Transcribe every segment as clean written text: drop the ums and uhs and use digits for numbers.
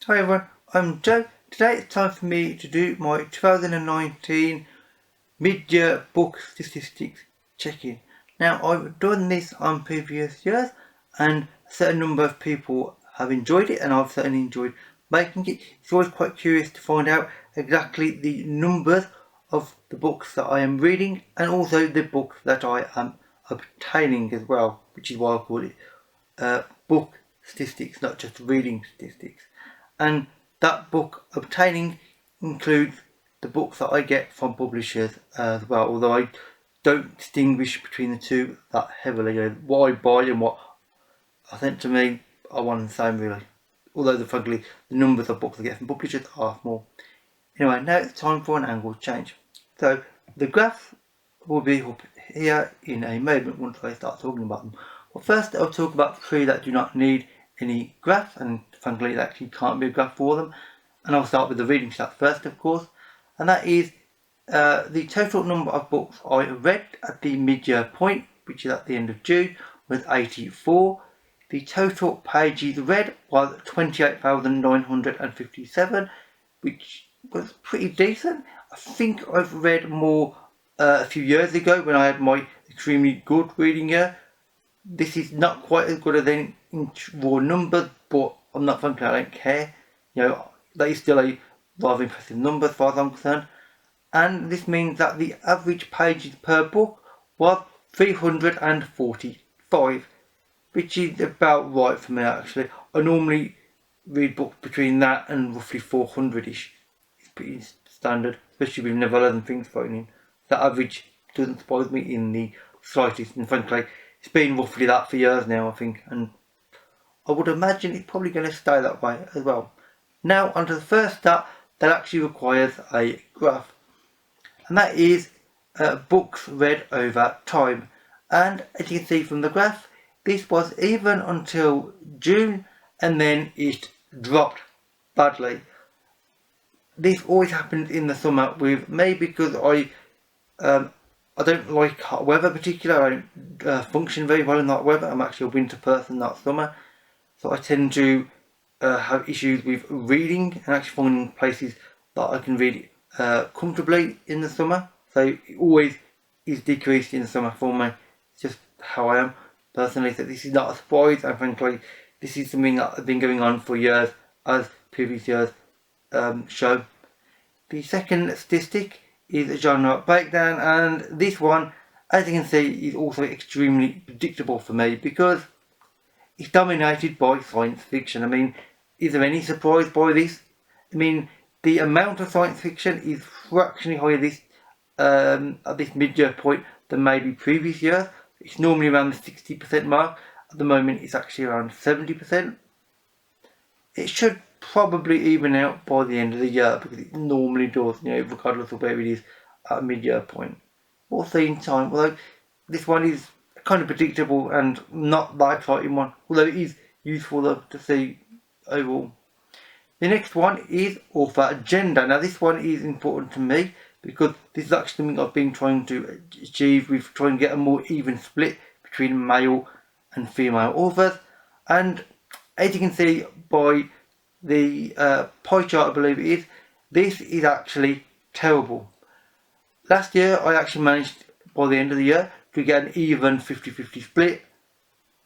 Hi everyone, I'm Joe. Today it's time for me to do my 2019 mid-year book statistics check-in. Now I've done this on previous years and a certain number of people have enjoyed it and I've certainly enjoyed making it. It's always quite curious to find out exactly the numbers of the books that I am reading and also the books that I am obtaining as well, which is why I call it book statistics, not just reading statistics. And that book obtaining includes the books that I get from publishers as well, although I don't distinguish between the two that heavily. What I buy and what are sent to me are one and the same really, although frankly the numbers of books I get from publishers are small. Anyway, now it's time for an angle change. So the graph will be up here in a moment once I start talking about them. But first I'll talk about three that do not need any graph, and frankly there actually can't be a graph for them. And I'll start with the reading stats first, of course, and that is the total number of books I read at the mid-year point, which is at the end of June, was 84. The total pages read was 28,957, which was pretty decent. I think I've read more a few years ago when I had my extremely good reading year. This is not quite as good as in raw numbers, but I'm not frankly, I don't care. That is still a rather impressive number as far as I'm concerned. And this means that the average pages per book was 345, which is about right for me actually. I normally read books between that and roughly 400-ish. It's pretty standard, especially with novellas and things thrown in. That average doesn't surprise me in the slightest, and frankly it's been roughly that for years now, I think, and I would imagine it's probably going to stay that way as well. Now onto the first stat that actually requires a graph, and that is books read over time. And as you can see from the graph, this was even until June and then it dropped badly. This always happens in the summer with me because I don't like hot weather particularly. I don't function very well in hot weather. I'm actually a winter person, not summer. So I tend to have issues with reading and actually finding places that I can read comfortably in the summer. So it always is decreased in the summer for me. It's just how I am personally. So this is not a surprise, and frankly this is something that has been going on for years, as previous years show. The second statistic is a genre breakdown, and this one, as you can see, is also extremely predictable for me because it's dominated by science fiction. I mean, is there any surprise by this? I mean, the amount of science fiction is fractionally higher at this mid-year point than maybe previous years. It's normally around the 60% mark. At the moment it's actually around 70%. It should probably even out by the end of the year because it normally does, regardless of where it is at a mid-year point. We'll see in time, although this one is kind of predictable and not that exciting one, although it is useful though to see overall. The next one is author gender. Now this one is important to me because this is actually something I've been trying to achieve with trying to get a more even split between male and female authors, and as you can see by the pie chart I believe it is, this is actually terrible. Last year I actually managed by the end of the year to get an even 50-50 split.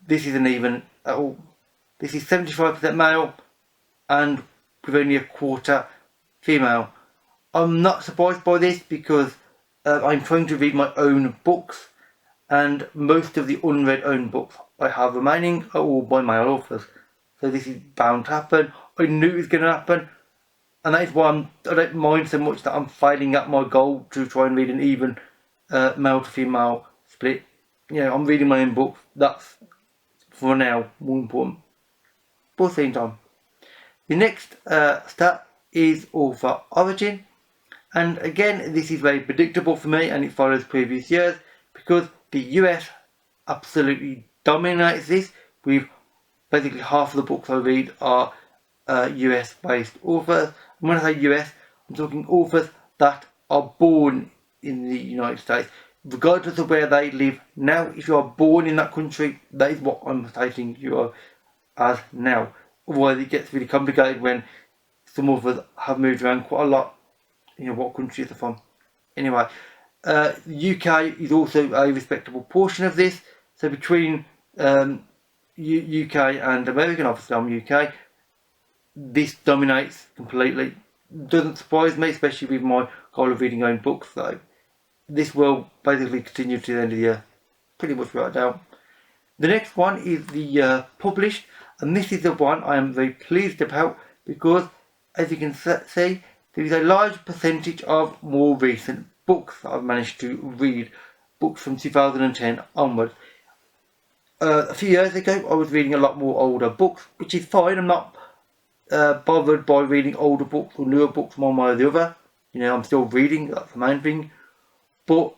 This isn't even at all. This is 75% male and with only a quarter female. I'm not surprised by this because I'm trying to read my own books, and most of the unread own books I have remaining are all by male authors. So this is bound to happen. I knew it was going to happen, and that is why I don't mind so much that I'm failing at my goal to try and read an even male to female split. I'm reading my own books. That's for now more important. But same time. The next stat is author origin, and again this is very predictable for me and it follows previous years because the US absolutely dominates this, with basically half of the books I read are US based authors. And when I say US, I'm talking authors that are born in the United States, regardless of where they live now. If you are born in that country, that is what I'm stating you are as now. Otherwise it gets really complicated when some of us have moved around quite a lot. You know, what countries they're from. Anyway, the UK is also a respectable portion of this. So between UK and American, obviously I'm UK, this dominates completely. Doesn't surprise me, especially with my goal of reading own books though. This will basically continue to the end of the year, pretty much right now. The next one is the published, and this is the one I am very pleased about because, as you can see, there is a large percentage of more recent books that I've managed to read, books from 2010 onwards. A few years ago I was reading a lot more older books, which is fine. I'm not bothered by reading older books or newer books one way or the other. You know, I'm still reading, that's the main thing. But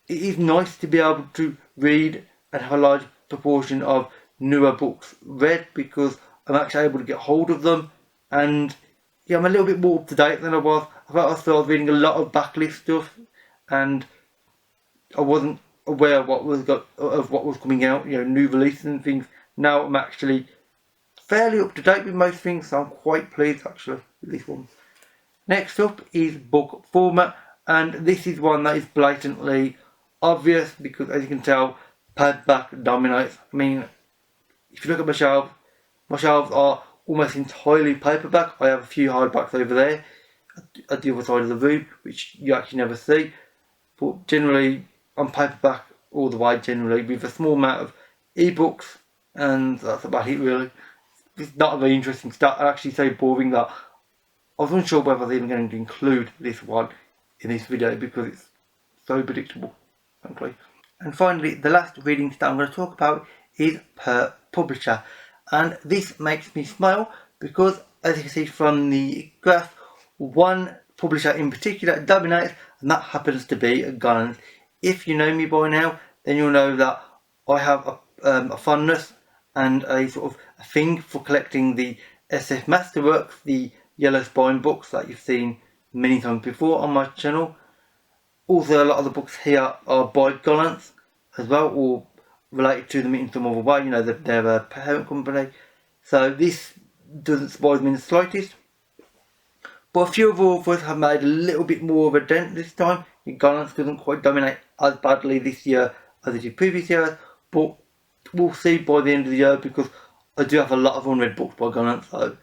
it is nice to be able to read and have a large proportion of newer books read because I'm actually able to get hold of them, and yeah, I'm a little bit more up to date than I was. I thought I started reading a lot of backlist stuff and I wasn't aware of what was coming out, you know, new releases and things. Now I'm actually fairly up to date with most things, so I'm quite pleased actually with this one. Next up is book format, and this is one that is blatantly obvious because, as you can tell, paperback dominates. I mean, if you look at my shelves are almost entirely paperback. I have a few hardbacks over there at the other side of the room, which you actually never see. But generally, I'm paperback all the way, generally, with a small amount of ebooks, and that's about it really. It's not a very interesting stat, actually so boring that I was unsure whether I was even going to include this one in this video because it's so predictable, frankly. And finally, the last reading stat I'm going to talk about is per publisher, and this makes me smile because, as you can see from the graph, one publisher in particular dominates, and that happens to be Guns. If you know me by now, then you'll know that I have a fondness and a sort of a thing for collecting the SF Masterworks, the yellow spine books that you've seen many times before on my channel. Also, a lot of the books here are by Gollancz as well, or related to them in some other way. You know, they're a parent company, so this doesn't surprise me in the slightest. But a few of the authors have made a little bit more of a dent this time. Gollancz doesn't quite dominate as badly this year as it did previous years, but we'll see by the end of the year because I do have a lot of unread books by Gollancz, so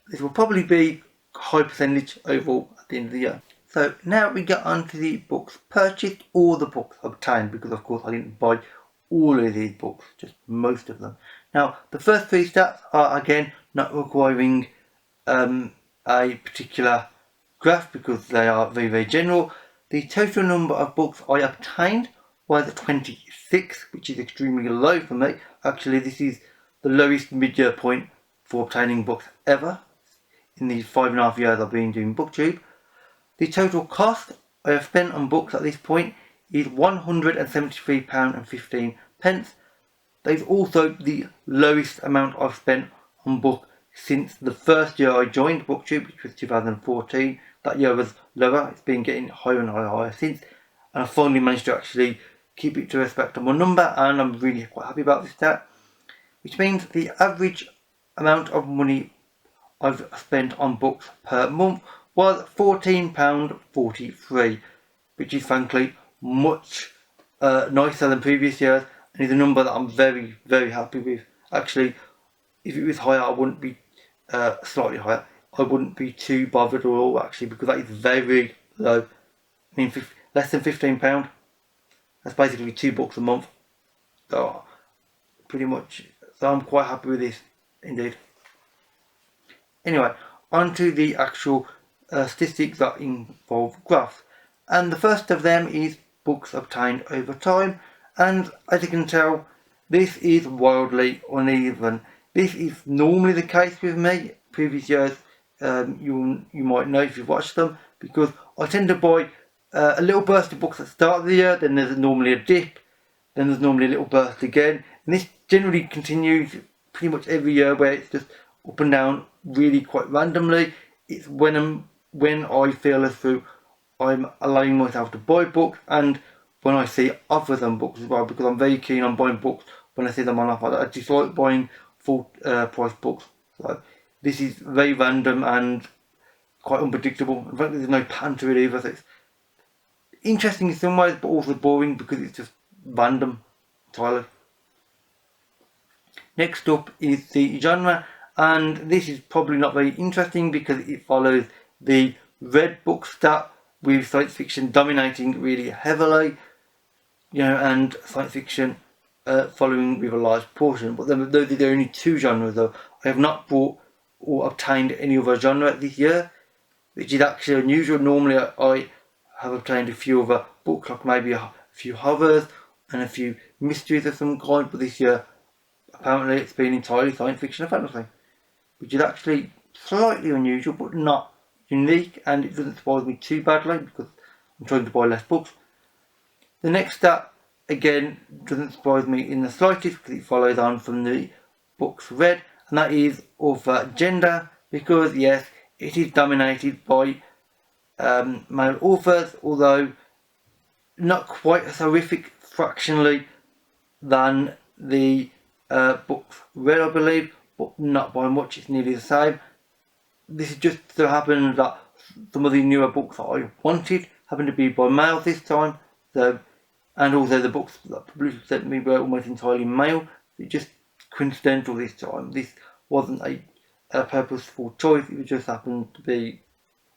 this will probably be a high percentage overall at the end of the year. So now we get on to the books purchased or the books obtained, because of course I didn't buy all of these books, just most of them. Now the first three stats are again not requiring a particular graph because they are very, very general. The total number of books I obtained was 26, which is extremely low for me. Actually, this is the lowest mid-year point for obtaining books ever in the 5.5 years I've been doing BookTube. The total cost I have spent on books at this point is £173.15. That is also the lowest amount I've spent on book since the first year I joined BookTube, which was 2014. That year was lower. It's been getting higher and higher since, and I finally managed to actually keep it to a respectable number, and I'm really quite happy about this stat, which means the average amount of money I've spent on books per month was £14.43, which is frankly much nicer than previous years, and is a number that I'm very, very happy with. Actually, if it was higher, I wouldn't be slightly higher, I wouldn't be too bothered at all, actually, because that is very low. I mean, less than £15. That's basically 2 books a month. So, pretty much. So I'm quite happy with this, indeed. Anyway, on to the actual statistics that involve graphs. And the first of them is books obtained over time. And as you can tell, this is wildly uneven. This is normally the case with me. Previous years, you might know if you've watched them, because I tend to buy a little burst of books at the start of the year, then there's normally a dip, then there's normally a little burst again, and this generally continues pretty much every year, where it's just up and down really quite randomly. It's when I feel as though I'm allowing myself to buy books, and when I see offers on books as well, because I'm very keen on buying books when I see them on offer. I dislike buying full price books. So This is very random and quite unpredictable. In fact, there's no pattern to it either. So it's interesting in some ways, but also boring because it's just random entirely. Next up is the genre, and this is probably not very interesting because it follows the red book stat with science fiction dominating really heavily, and science fiction following with a large portion. But those are the only two genres though. I have not bought or obtained any other genre this year, which is actually unusual. Normally I have obtained a few other books, like maybe a few horrors and a few mysteries of some kind, but this year apparently it's been entirely science fiction and fantasy, which is actually slightly unusual but not unique, and it doesn't surprise me too badly because I'm trying to buy less books. The next stat again doesn't surprise me in the slightest because it follows on from the books read, and that is author gender, because yes, it is dominated by male authors, although not quite as horrific fractionally than the books read, I believe, but not by much. It's nearly the same. This is just so happens that some of the newer books that I wanted happen to be by males this time, so, and also the books that publishers sent me were almost entirely male. It's just coincidental this time. This wasn't a purposeful choice, it just happened to be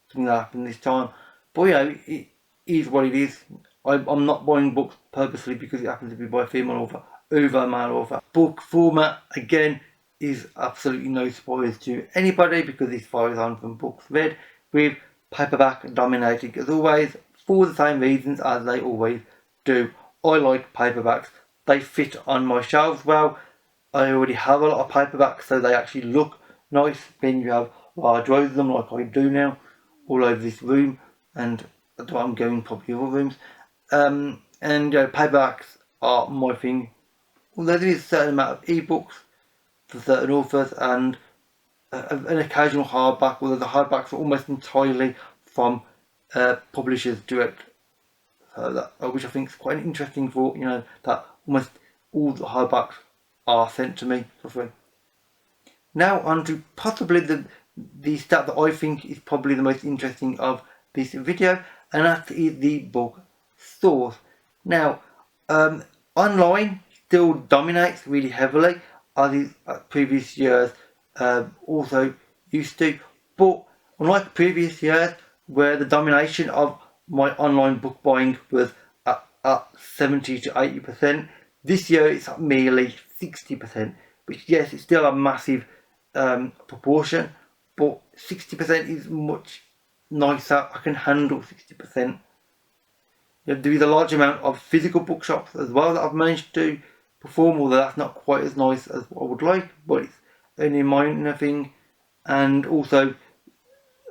something that happened this time. But it is what it is. I'm not buying books purposely because it happens to be by a female author over a male author. Book format again is absolutely no surprise to anybody because this follows on from books read, with paperback dominating as always for the same reasons as they always do. I like paperbacks. They fit on my shelves well. I already have a lot of paperbacks, so they actually look nice when you have large rows of them like I do now all over this room, and that's why I'm going probably other rooms. Paperbacks are my thing. Although there is a certain amount of ebooks for certain authors and an occasional hardback, although the hardbacks are almost entirely from publishers direct, which I think is quite an interesting thought. That almost all the hardbacks are sent to me for free. Now on to possibly the stat that I think is probably the most interesting of this video, and that is the book source. Now, online still dominates really heavily, as is previous years also used to, but unlike previous years where the domination of my online book buying was at 70 to 80%, this year it's at merely 60%, which yes, it's still a massive proportion, but 60% is much nicer. I can handle 60%. There is a large amount of physical bookshops as well that I've managed to perform, although that's not quite as nice as what I would like, but it's only a minor thing. And also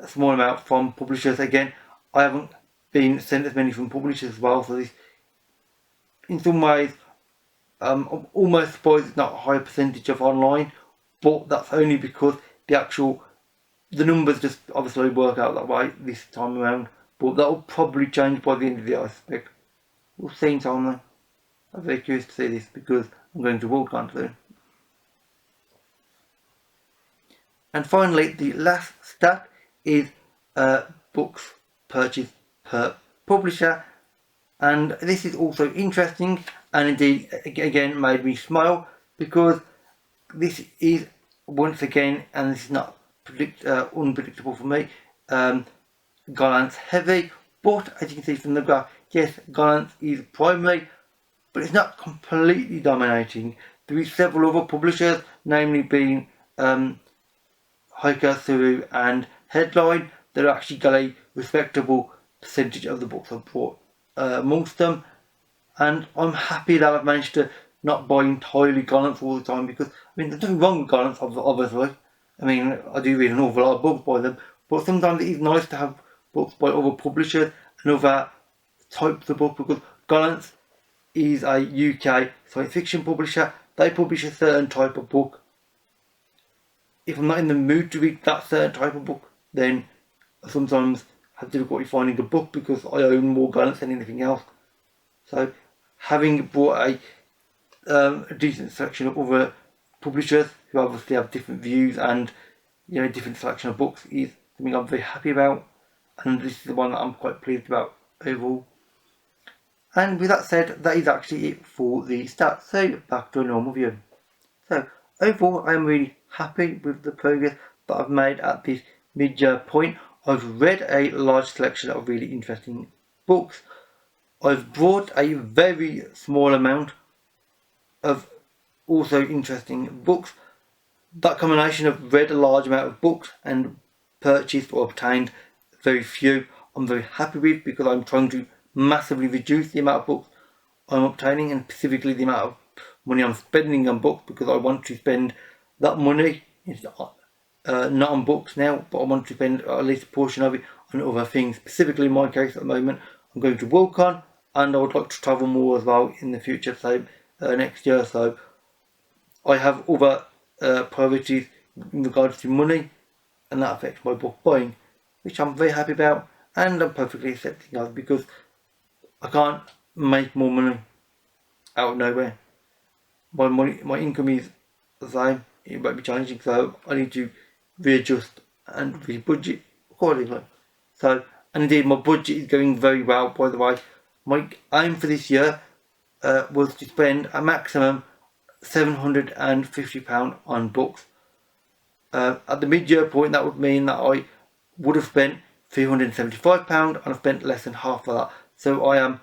a small amount from publishers. Again, I haven't been sent as many from publishers as well, so this, in some ways, I'm almost surprised it's not a higher percentage of online, but that's only because the numbers just obviously work out that way this time around. But that will probably change by the end of the year, I suspect. We'll see in time though. I'm very curious to see this because I'm going to WorldCon soon. And finally, the last stat is books purchased per publisher, and this is also interesting and indeed again made me smile because this is once again, and this is not unpredictable for me, Gollancz heavy, but as you can see from the graph, yes, Gollancz is primary, but it's not completely dominating. There is several other publishers, namely being Hiker, Suru and Headline, that are actually got a respectable percentage of the books I've bought amongst them, and I'm happy that I've managed to not buy entirely Gollancz all the time, because there's nothing wrong with Gollancz obviously. I do read an awful lot of books by them, but sometimes it is nice to have books by other publishers and other types of books, because Gollancz is a UK science fiction publisher. They publish a certain type of book. If I'm not in the mood to read that certain type of book, then I sometimes have difficulty finding a book because I own more Gollancz than anything else. So having bought a decent selection of other publishers who obviously have different views and different selection of books is something I'm very happy about, and this is the one that I'm quite pleased about overall. And with that said, that is actually it for the stats. So back to a normal view. So overall, I'm really happy with the progress that I've made at this mid-year point. I've read a large selection of really interesting books. I've bought a very small amount of also interesting books. That combination of read a large amount of books and purchased or obtained very few, I'm very happy with, because I'm trying to massively reduce the amount of books I'm obtaining, and specifically the amount of money I'm spending on books, because I want to spend that money not on books now, but I want to spend at least a portion of it on other things. Specifically in my case at the moment, I'm going to Worldcon, and I would like to travel more as well in the future, so next year. So I have other priorities in regards to money, and that affects my book buying, which I'm very happy about, and I'm perfectly accepting of, because I can't make more money out of nowhere. My income is the same, it won't be changing, so I need to readjust and re-budget accordingly. So, and indeed my budget is going very well, by the way. My aim for this year was to spend a maximum £750 on books. At the mid-year point, that would mean that I would have spent £375, and I've spent less than half of that. So I am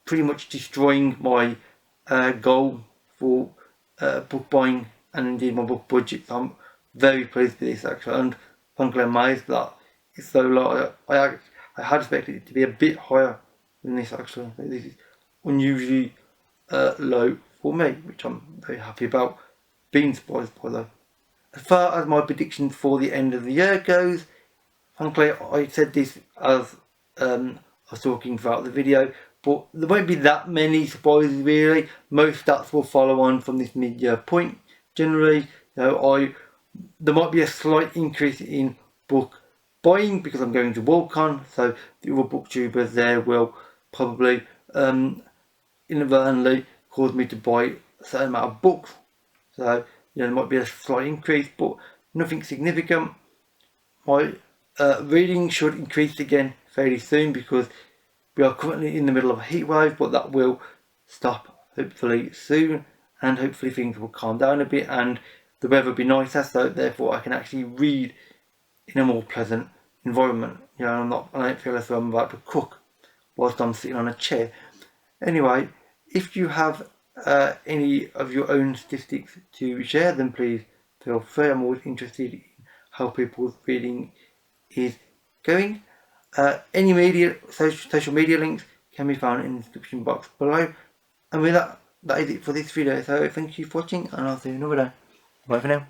pretty much destroying my goal for book buying, and indeed my book budget. So I'm very pleased with this actually, and frankly amazed that it's so low. I had expected it to be a bit higher than this actually. This is unusually low for me, which I'm very happy about being surprised by though. As far as my predictions for the end of the year goes, frankly I said this as I was talking throughout the video, but there won't be that many surprises really. Most stats will follow on from this mid-year point. Generally, there might be a slight increase in book buying because I'm going to Worldcon, so the other booktubers there will probably inadvertently cause me to buy a certain amount of books. So there might be a slight increase, but nothing significant. My reading should increase again fairly soon, because we are currently in the middle of a heat wave, but that will stop hopefully soon, and hopefully things will calm down a bit and the weather will be nicer, so therefore I can actually read in a more pleasant environment. I don't feel as though I'm about to cook whilst I'm sitting on a chair. Anyway, if you have any of your own statistics to share, then please feel free. I'm always interested in how people's reading is going. Any social media links can be found in the description box below. And with that is it for this video. So thank you for watching, and I'll see you another day. Bye for now.